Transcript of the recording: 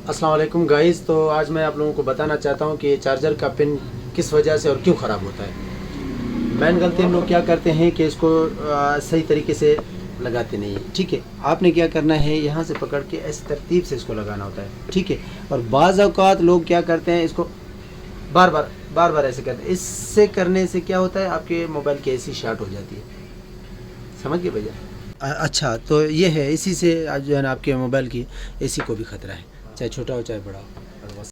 अस्सलाम वालेकुम गाइस। तो आज मैं आप लोगों को बताना चाहता हूँ कि चार्जर का पिन किस वजह से और क्यों ख़राब होता है। मेन गलती हम लोग क्या करते हैं कि इसको सही तरीके से लगाते नहीं है। ठीक है, आपने क्या करना है, यहाँ से पकड़ के इस तरतीब से इसको लगाना होता है। ठीक है, और बाज़ औक़ात लोग क्या करते हैं, इसको बार बार ऐसे करते हैं। इससे करने से क्या होता है, आपके मोबाइल की एसी शॉर्ट हो जाती है। समझ गए भैया? अच्छा, तो ये है, इसी से आज जो है ना आपके मोबाइल की एसी को भी ख़तरा है, चाहे छोटा हो चाहे बड़ा हो।